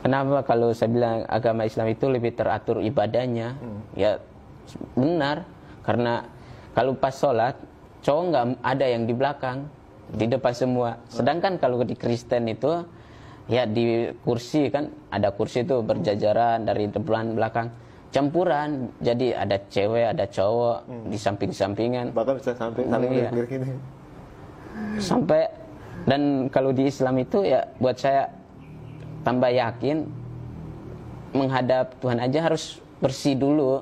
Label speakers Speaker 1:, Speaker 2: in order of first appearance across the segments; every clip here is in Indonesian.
Speaker 1: Kenapa kalau saya bilang agama Islam itu lebih teratur ibadahnya? Ya benar, karena kalau pas sholat cowok nggak ada yang di belakang, di depan semua. Sedangkan kalau di Kristen itu ya di kursi kan, ada kursi itu berjajaran dari depan belakang, campuran. Jadi ada cewek, ada cowok di samping-sampingan.
Speaker 2: Bahkan bisa sampai saling lirik ini.
Speaker 1: Sampai, dan kalau di Islam itu ya buat saya tambah yakin menghadap Tuhan aja harus bersih dulu.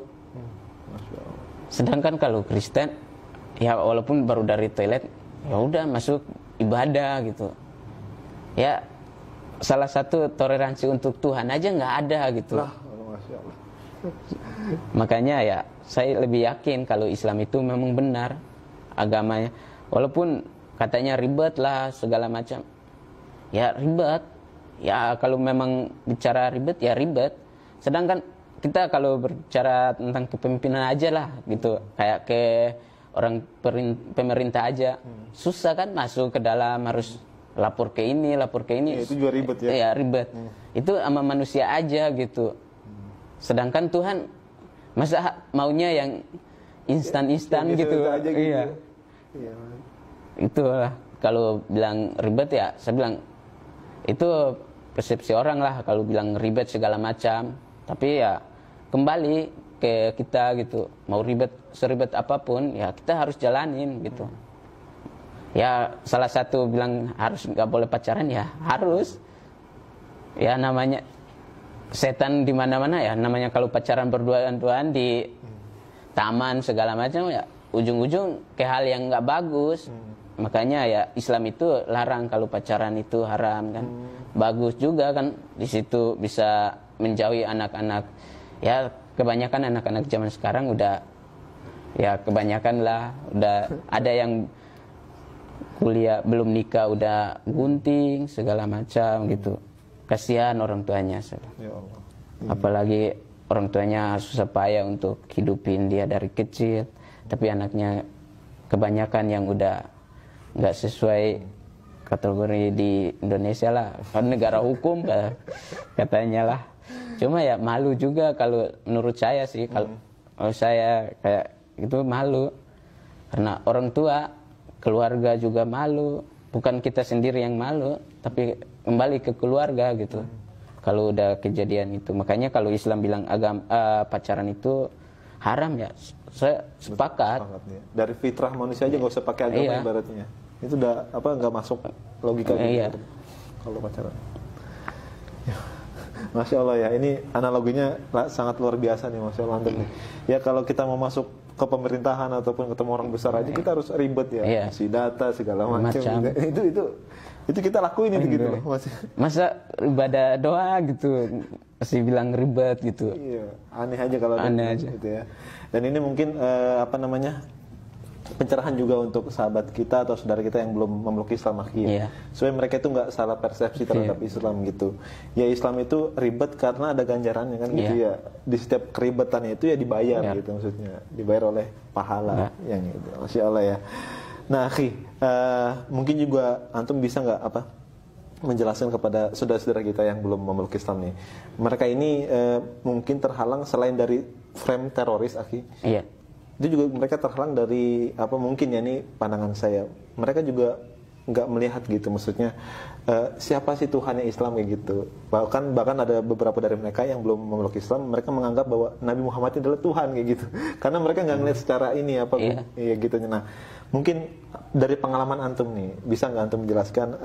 Speaker 1: Sedangkan kalau Kristen ya walaupun baru dari toilet ya udah masuk ibadah gitu. Ya salah satu toleransi untuk Tuhan aja nggak ada gitu.
Speaker 2: Masya Allah.
Speaker 1: Makanya ya saya lebih yakin kalau Islam itu memang benar agamanya. Walaupun katanya ribet lah segala macam. Ya ribet. Ya kalau memang bicara ribet ya ribet. Sedangkan kita kalau berbicara tentang kepemimpinan aja lah gitu, kayak ke orang pemerintah aja susah kan masuk ke dalam, harus lapor ke ini, lapor ke ini.
Speaker 2: Ya, itu juga ribet ya.
Speaker 1: Ya ribet. Itu sama manusia aja gitu. Sedangkan Tuhan masa maunya yang instan-instan gitu.
Speaker 2: Aja gitu.
Speaker 1: Iya.
Speaker 2: Iya.
Speaker 1: Itulah kalau bilang ribet ya saya bilang itu persepsi orang lah kalau bilang ribet segala macam. Tapi ya kembali ke kita gitu, mau ribet seribet apapun ya kita harus jalanin gitu. Ya salah satu bilang harus nggak boleh pacaran ya harus. Ya namanya setan di mana-mana ya, namanya kalau pacaran berduaan-duaan di taman segala macam ya ujung-ujung ke hal yang nggak bagus. Makanya ya Islam itu larang kalau pacaran itu haram kan. Bagus juga kan, di situ bisa menjauhi anak-anak. Ya kebanyakan anak-anak zaman sekarang udah ya kebanyakan lah udah ada yang kuliah belum nikah udah gunting segala macam gitu. Kasihan orang tuanya.
Speaker 2: Ya Allah.
Speaker 1: Apalagi orang tuanya susah payah untuk hidupin dia dari kecil, tapi anaknya kebanyakan yang udah nggak sesuai kategori di Indonesia lah, kan negara hukum katanya lah. Cuma ya malu juga kalau menurut saya sih, kalau saya kayak itu malu karena orang tua, keluarga juga malu. Bukan kita sendiri yang malu, tapi kembali ke keluarga gitu. Kalau udah kejadian itu, makanya kalau Islam bilang pacaran itu haram ya, saya sepakat.
Speaker 2: Dari fitrah manusia aja nggak usah pakai agama ibaratnya. Itu udah nggak masuk logika gitu. Kalau pacaran. Ya. Masya Allah ya, ini analoginya sangat luar biasa nih, Masya Allah nih. Ya kalau kita mau masuk ke pemerintahan ataupun ketemu orang besar aja kita harus ribet ya, si data segala macam. Itu kita lakuin itu gitu.
Speaker 1: Masa ibadah doa gitu masih bilang ribet gitu.
Speaker 2: Iya, aneh aja kalau
Speaker 1: aneh aja.
Speaker 2: Gitu ya. Dan ini mungkin pencerahan juga untuk sahabat kita atau saudara kita yang belum memeluk Islam akhirnya. Supaya mereka itu nggak salah persepsi terhadap Islam gitu. Ya Islam itu ribet karena ada ganjarannya kan gitu ya. Di setiap keribetannya itu ya dibayar gitu maksudnya. Dibayar oleh pahala yang itu. Masya Allah ya. Nah, mungkin juga antum bisa nggak menjelaskan kepada saudara-saudara kita yang belum memeluk Islam nih. Mereka ini mungkin terhalang selain dari frame teroris,
Speaker 1: Iya.
Speaker 2: Itu juga mereka terhalang dari mungkin ya ini pandangan saya. Mereka juga nggak melihat gitu, maksudnya siapa sih Tuhannya Islam kayak gitu. Bahkan ada beberapa dari mereka yang belum memeluk Islam, mereka menganggap bahwa Nabi Muhammad itu adalah Tuhan kayak gitu. Karena mereka nggak ngeliat secara ini gitu. Nah, mungkin dari pengalaman antum nih, bisa nggak antum menjelaskan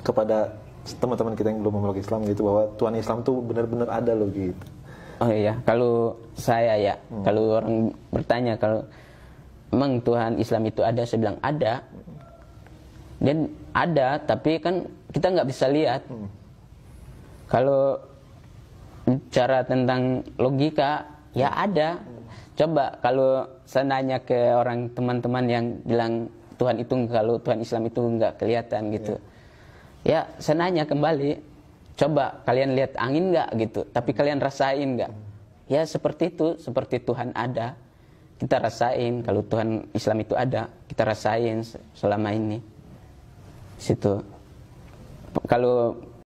Speaker 2: kepada teman-teman kita yang belum memeluk Islam gitu bahwa Tuhan Islam tuh benar-benar ada loh gitu.
Speaker 1: Oh iya, kalau saya ya, kalau orang bertanya kalau emang Tuhan Islam itu ada, saya bilang ada. Dan ada, tapi kan kita nggak bisa lihat. Kalau bicara tentang logika, ya ada. Coba kalau saya nanya ke orang teman-teman yang bilang Tuhan itu, kalau Tuhan Islam itu nggak kelihatan gitu. Ya, saya nanya kembali. Coba kalian lihat angin nggak gitu, tapi kalian rasain nggak? Ya seperti itu, seperti Tuhan ada. Kita rasain kalau Tuhan Islam itu ada, kita rasain selama ini. Situ. Kalau